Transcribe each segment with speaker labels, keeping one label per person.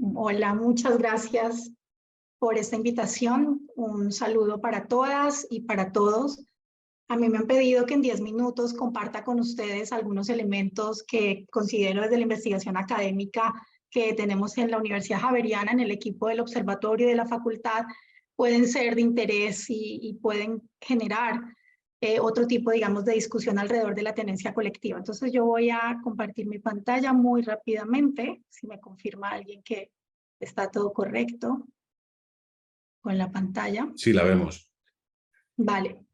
Speaker 1: Hola, muchas gracias por esta invitación. Un saludo para todas y para todos. A mí me han pedido que en 10 minutos comparta con ustedes algunos elementos que considero desde la investigación académica que tenemos en la Universidad Javeriana, en el equipo del observatorio y de la facultad, pueden ser de interés y pueden generar otro tipo, digamos, de discusión alrededor de la tenencia colectiva. Entonces yo voy a compartir mi pantalla muy rápidamente, si me confirma alguien que está todo correcto con la pantalla.
Speaker 2: Sí, la vemos.
Speaker 1: Vale.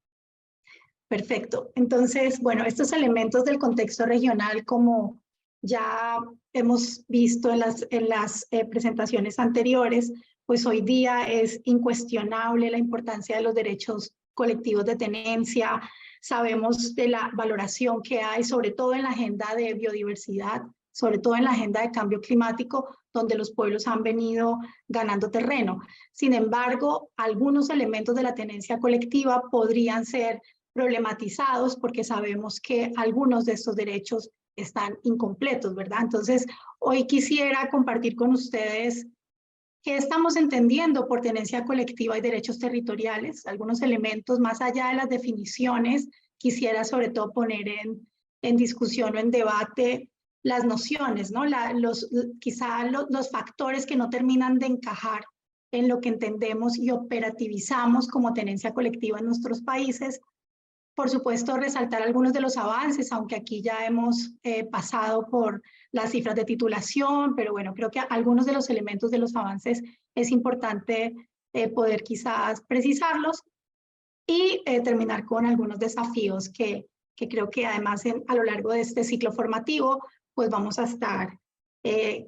Speaker 1: Perfecto. Entonces, bueno, estos elementos del contexto regional, como ya hemos visto en las presentaciones anteriores, pues hoy día es incuestionable la importancia de los derechos colectivos de tenencia. Sabemos de la valoración que hay, sobre todo en la agenda de biodiversidad, sobre todo en la agenda de cambio climático, donde los pueblos han venido ganando terreno. Sin embargo, algunos elementos de la tenencia colectiva podrían ser problematizados porque sabemos que algunos de estos derechos están incompletos, ¿verdad? Entonces, hoy quisiera compartir con ustedes qué estamos entendiendo por tenencia colectiva y derechos territoriales, algunos elementos más allá de las definiciones. Quisiera sobre todo poner en discusión o en debate las nociones, ¿no? Quizá los factores que no terminan de encajar en lo que entendemos y operativizamos como tenencia colectiva en nuestros países. Por supuesto, resaltar algunos de los avances, aunque aquí ya hemos pasado por las cifras de titulación, pero bueno, creo que algunos de los elementos de los avances es importante poder quizás precisarlos y terminar con algunos desafíos que creo que además a lo largo de este ciclo formativo, pues vamos a estar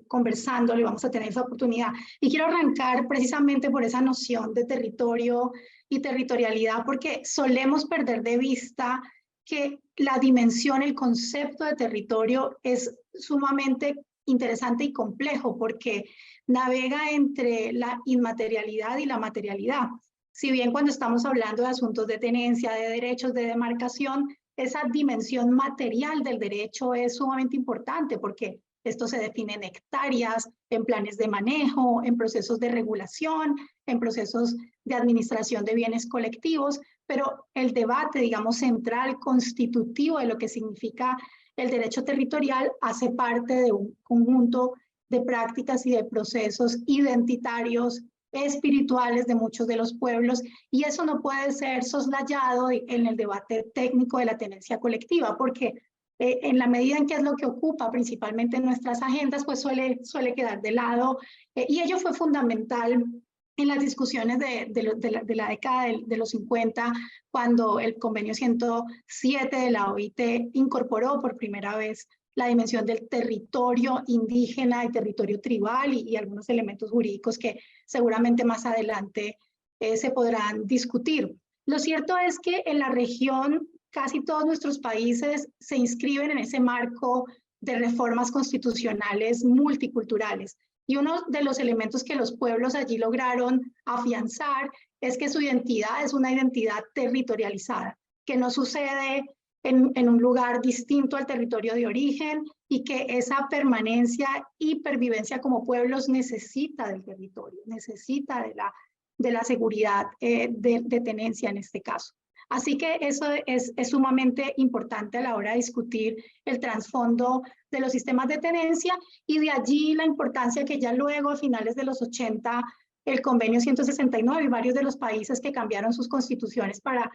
Speaker 1: conversando y vamos a tener esa oportunidad. Y quiero arrancar precisamente por esa noción de territorio y territorialidad, porque solemos perder de vista que la dimensión, el concepto de territorio es sumamente interesante y complejo, porque navega entre la inmaterialidad y la materialidad. Si bien cuando estamos hablando de asuntos de tenencia, de derechos, de demarcación, esa dimensión material del derecho es sumamente importante, porque esto se define en hectáreas, en planes de manejo, en procesos de regulación, en procesos de administración de bienes colectivos, pero el debate, digamos, central, constitutivo de lo que significa el derecho territorial hace parte de un conjunto de prácticas y de procesos identitarios, espirituales de muchos de los pueblos, y eso no puede ser soslayado en el debate técnico de la tenencia colectiva, porque en la medida en que es lo que ocupa principalmente en nuestras agendas, pues suele quedar de lado, y ello fue fundamental en las discusiones de la década de los 50, cuando el convenio 107 de la OIT incorporó por primera vez la dimensión del territorio indígena y territorio tribal y algunos elementos jurídicos que seguramente más adelante se podrán discutir. Lo cierto es que en la región casi todos nuestros países se inscriben en ese marco de reformas constitucionales multiculturales. Y uno de los elementos que los pueblos allí lograron afianzar es que su identidad es una identidad territorializada, que no sucede en un lugar distinto al territorio de origen y que esa permanencia y pervivencia como pueblos necesita del territorio, necesita de la seguridad de tenencia en este caso. Así que eso es sumamente importante a la hora de discutir el trasfondo de los sistemas de tenencia, y de allí la importancia que ya luego a finales de los 80 el convenio 169 y varios de los países que cambiaron sus constituciones para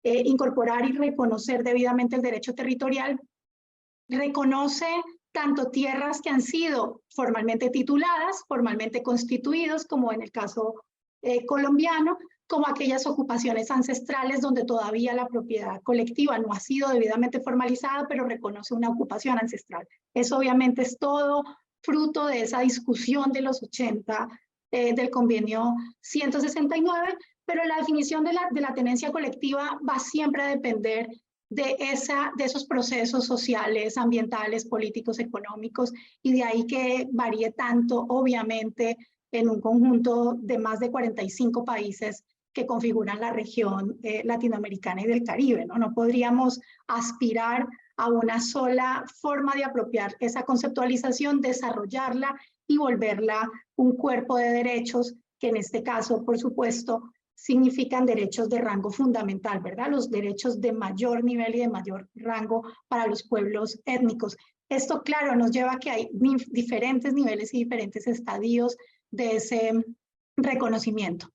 Speaker 1: incorporar y reconocer debidamente el derecho territorial, reconoce tanto tierras que han sido formalmente tituladas, formalmente constituidos, como en el caso colombiano, como aquellas ocupaciones ancestrales donde todavía la propiedad colectiva no ha sido debidamente formalizada, pero reconoce una ocupación ancestral. Eso obviamente es todo fruto de esa discusión de los 80 del convenio 169, pero la definición de la tenencia colectiva va siempre a depender de esos procesos sociales, ambientales, políticos, económicos, y de ahí que varíe tanto, obviamente, en un conjunto de más de 45 países que configuran la región latinoamericana y del Caribe, ¿no? No podríamos aspirar a una sola forma de apropiar esa conceptualización, desarrollarla y volverla un cuerpo de derechos que en este caso, por supuesto, significan derechos de rango fundamental, ¿verdad? Los derechos de mayor nivel y de mayor rango para los pueblos étnicos. Esto, claro, nos lleva a que hay diferentes niveles y diferentes estadios de ese reconocimiento.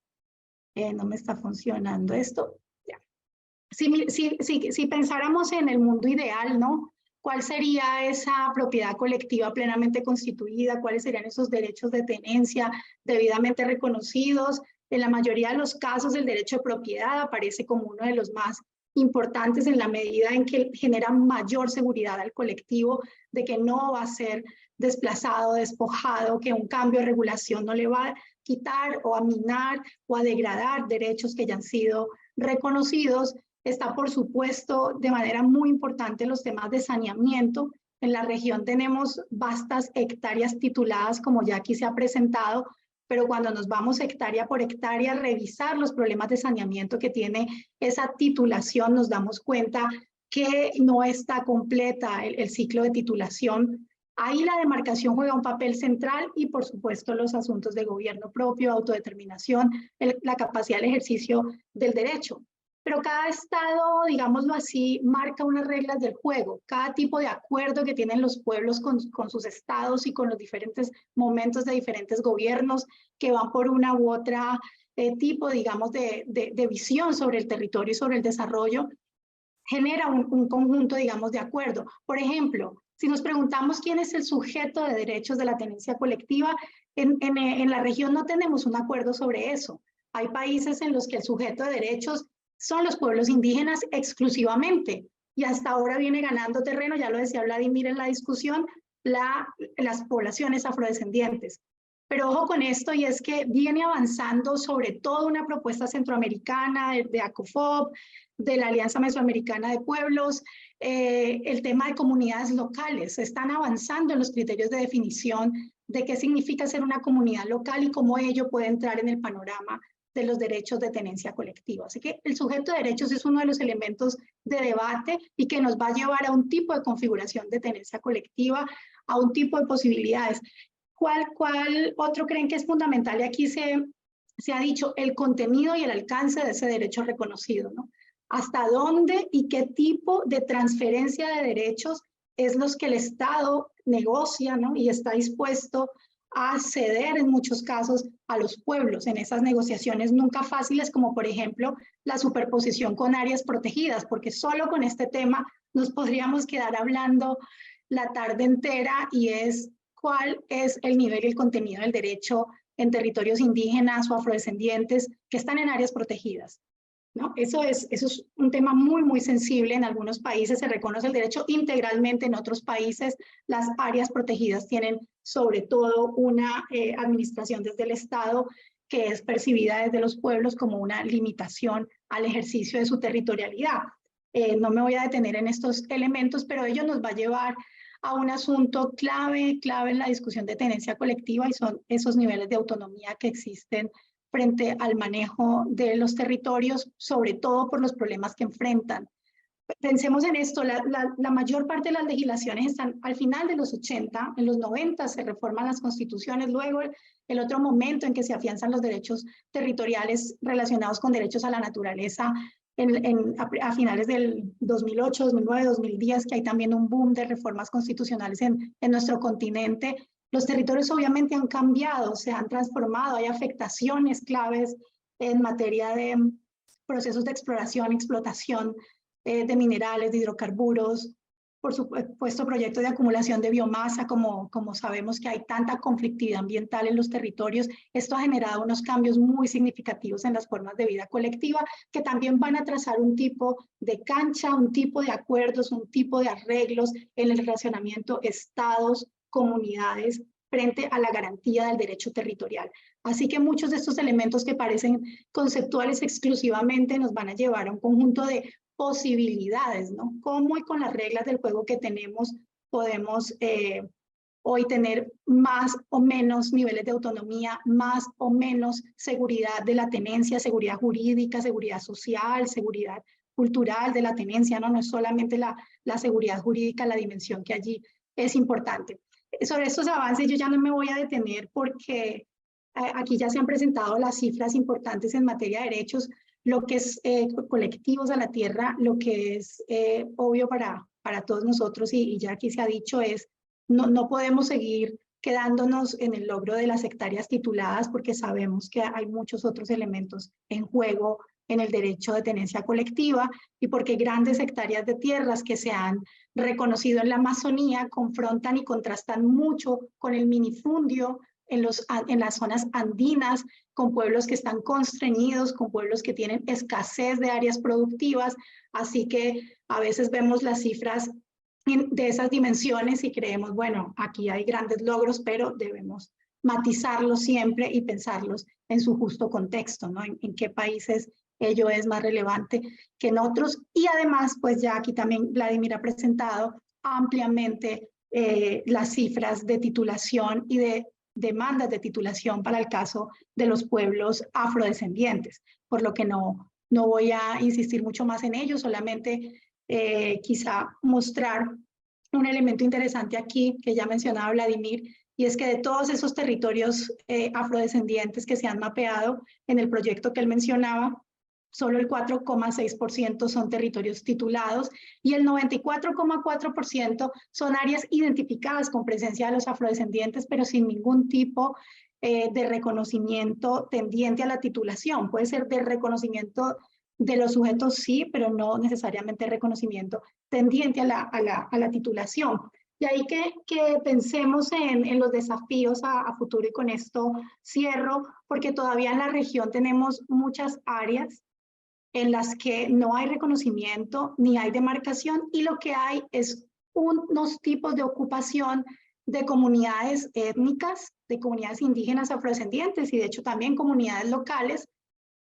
Speaker 1: No me está funcionando esto. Ya. Si pensáramos en el mundo ideal, ¿no? ¿Cuál sería esa propiedad colectiva plenamente constituida? ¿Cuáles serían esos derechos de tenencia debidamente reconocidos? En la mayoría de los casos, el derecho de propiedad aparece como uno de los más importantes en la medida en que genera mayor seguridad al colectivo de que no va a ser desplazado, despojado, que un cambio de regulación no le va a quitar o a minar o a degradar derechos que ya han sido reconocidos. Está, por supuesto, de manera muy importante los temas de saneamiento. En la región tenemos vastas hectáreas tituladas, como ya aquí se ha presentado, pero cuando nos vamos hectárea por hectárea a revisar los problemas de saneamiento que tiene esa titulación, nos damos cuenta que no está completa el ciclo de titulación. Ahí la demarcación juega un papel central y, por supuesto, los asuntos de gobierno propio, autodeterminación, la capacidad del ejercicio del derecho. Pero cada estado, digámoslo así, marca unas reglas del juego. Cada tipo de acuerdo que tienen los pueblos con sus estados y con los diferentes momentos de diferentes gobiernos que van por una u otra tipo, digamos, de visión sobre el territorio y sobre el desarrollo, genera un conjunto, digamos, de acuerdo. Por ejemplo, si nos preguntamos quién es el sujeto de derechos de la tenencia colectiva, en la región no tenemos un acuerdo sobre eso. Hay países en los que el sujeto de derechos son los pueblos indígenas exclusivamente, y hasta ahora viene ganando terreno, ya lo decía Vladimir en la discusión, las poblaciones afrodescendientes. Pero ojo con esto, y es que viene avanzando sobre todo una propuesta centroamericana de ACOFOP, de la Alianza Mesoamericana de Pueblos, el tema de comunidades locales. Están avanzando en los criterios de definición de qué significa ser una comunidad local y cómo ello puede entrar en el panorama de los derechos de tenencia colectiva. Así que el sujeto de derechos es uno de los elementos de debate y que nos va a llevar a un tipo de configuración de tenencia colectiva, a un tipo de posibilidades. ¿Cuál otro creen que es fundamental? Y aquí se ha dicho el contenido y el alcance de ese derecho reconocido, ¿no? ¿Hasta dónde y qué tipo de transferencia de derechos es los que el Estado negocia, ¿no? Y está dispuesto a ceder en muchos casos a los pueblos en esas negociaciones nunca fáciles, como por ejemplo la superposición con áreas protegidas, porque solo con este tema nos podríamos quedar hablando la tarde entera, y es cuál es el nivel y el contenido del derecho en territorios indígenas o afrodescendientes que están en áreas protegidas, ¿no? Eso es un tema muy, muy sensible. En algunos países se reconoce el derecho integralmente, en otros países las áreas protegidas tienen sobre todo una administración desde el Estado que es percibida desde los pueblos como una limitación al ejercicio de su territorialidad. No me voy a detener en estos elementos, pero ello nos va a llevar a un asunto clave en la discusión de tenencia colectiva, y son esos niveles de autonomía que existen frente al manejo de los territorios, sobre todo por los problemas que enfrentan. Pensemos en esto, la mayor parte de las legislaciones están al final de los 80, en los 90 se reforman las constituciones, luego el otro momento en que se afianzan los derechos territoriales relacionados con derechos a la naturaleza, a finales del 2008, 2009, 2010, que hay también un boom de reformas constitucionales en nuestro continente. Los territorios obviamente han cambiado, se han transformado, hay afectaciones claves en materia de procesos de exploración, explotación de minerales, de hidrocarburos, por supuesto proyectos de acumulación de biomasa, como sabemos que hay tanta conflictividad ambiental en los territorios. Esto ha generado unos cambios muy significativos en las formas de vida colectiva que también van a trazar un tipo de cancha, un tipo de acuerdos, un tipo de arreglos en el relacionamiento estados, comunidades, frente a la garantía del derecho territorial. Así que muchos de estos elementos que parecen conceptuales exclusivamente nos van a llevar a un conjunto de posibilidades, ¿no? Cómo y con las reglas del juego que tenemos podemos hoy tener más o menos niveles de autonomía, más o menos seguridad de la tenencia, seguridad jurídica, seguridad social, seguridad cultural de la tenencia, ¿no? No es solamente la seguridad jurídica, la dimensión que allí es importante. Sobre estos avances yo ya no me voy a detener porque aquí ya se han presentado las cifras importantes en materia de derechos, lo que es colectivos a la tierra, lo que es obvio para todos nosotros y ya aquí se ha dicho es, no podemos seguir quedándonos en el logro de las hectáreas tituladas porque sabemos que hay muchos otros elementos en juego en el derecho de tenencia colectiva y porque grandes hectáreas de tierras que se han reconocido en la Amazonía confrontan y contrastan mucho con el minifundio en las zonas andinas, con pueblos que están constreñidos, con pueblos que tienen escasez de áreas productivas, así que a veces vemos las cifras de esas dimensiones y creemos, bueno, aquí hay grandes logros, pero debemos matizarlos siempre y pensarlos en su justo contexto, ¿no? En qué países ello es más relevante que en otros. Y además, pues ya aquí también Vladimir ha presentado ampliamente las cifras de titulación y de demandas de titulación para el caso de los pueblos afrodescendientes, por lo que no voy a insistir mucho más en ello, solamente quizá mostrar un elemento interesante aquí que ya mencionaba Vladimir, y es que de todos esos territorios afrodescendientes que se han mapeado en el proyecto que él mencionaba, solo el 4,6% son territorios titulados y el 94,4% son áreas identificadas con presencia de los afrodescendientes, pero sin ningún tipo de reconocimiento tendiente a la titulación. Puede ser de reconocimiento de los sujetos, sí, pero no necesariamente reconocimiento tendiente a la titulación. Y ahí que pensemos en los desafíos a futuro, y con esto cierro, porque todavía en la región tenemos muchas áreas en las que no hay reconocimiento ni hay demarcación y lo que hay es unos tipos de ocupación de comunidades étnicas, de comunidades indígenas afrodescendientes y de hecho también comunidades locales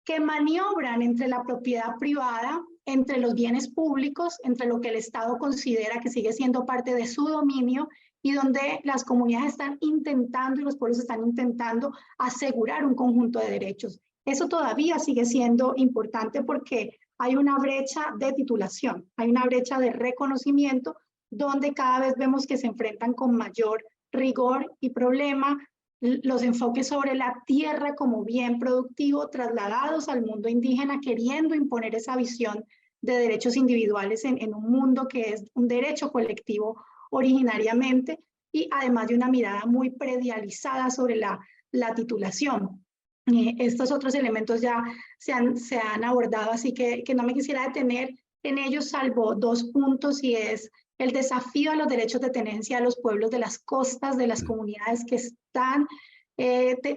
Speaker 1: que maniobran entre la propiedad privada, entre los bienes públicos, entre lo que el Estado considera que sigue siendo parte de su dominio y donde las comunidades están intentando y los pueblos están intentando asegurar un conjunto de derechos. Eso todavía sigue siendo importante porque hay una brecha de titulación, hay una brecha de reconocimiento donde cada vez vemos que se enfrentan con mayor rigor y problema los enfoques sobre la tierra como bien productivo trasladados al mundo indígena, queriendo imponer esa visión de derechos individuales en un mundo que es un derecho colectivo originariamente y además de una mirada muy predializada sobre la titulación. Estos otros elementos ya se han abordado, así que no me quisiera detener en ellos, salvo dos puntos, y es el desafío a los derechos de tenencia de los pueblos de las costas, de las comunidades que están,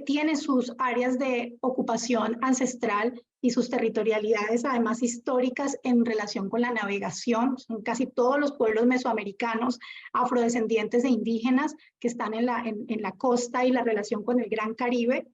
Speaker 1: tienen sus áreas de ocupación ancestral y sus territorialidades, además históricas, en relación con la navegación. Son casi todos los pueblos mesoamericanos, afrodescendientes e indígenas que están en la costa y la relación con el Gran Caribe,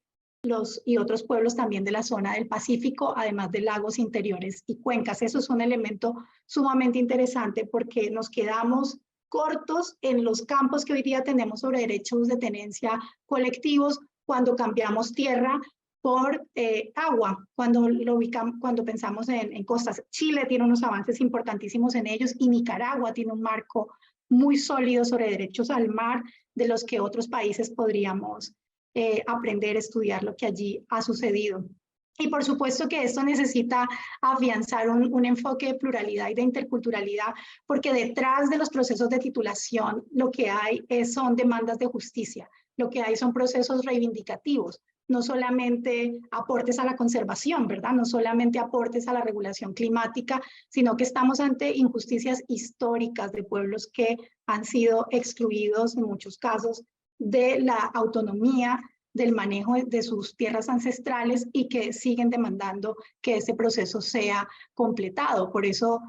Speaker 1: y otros pueblos también de la zona del Pacífico, además de lagos interiores y cuencas. Eso es un elemento sumamente interesante porque nos quedamos cortos en los campos que hoy día tenemos sobre derechos de tenencia colectivos cuando cambiamos tierra por agua, cuando pensamos en costas. Chile tiene unos avances importantísimos en ellos y Nicaragua tiene un marco muy sólido sobre derechos al mar de los que otros países podríamos aprender, estudiar lo que allí ha sucedido. Y por supuesto que esto necesita afianzar un enfoque de pluralidad y de interculturalidad, porque detrás de los procesos de titulación lo que hay son demandas de justicia, lo que hay son procesos reivindicativos, no solamente aportes a la conservación, ¿verdad? No solamente aportes a la regulación climática, sino que estamos ante injusticias históricas de pueblos que han sido excluidos en muchos casos de la autonomía, del manejo de sus tierras ancestrales y que siguen demandando que ese proceso sea completado. Por eso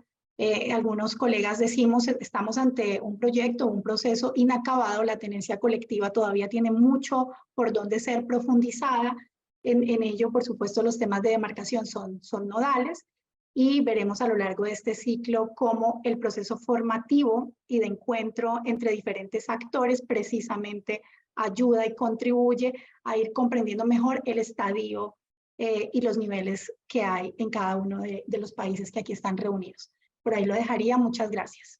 Speaker 1: algunos colegas decimos, estamos ante un proyecto, un proceso inacabado, la tenencia colectiva todavía tiene mucho por donde ser profundizada. En ello, por supuesto, los temas de demarcación son nodales y veremos a lo largo de este ciclo cómo el proceso formativo y de encuentro entre diferentes actores precisamente ayuda y contribuye a ir comprendiendo mejor el estadio y los niveles que hay en cada uno de los países que aquí están reunidos. Por ahí lo dejaría. Muchas gracias.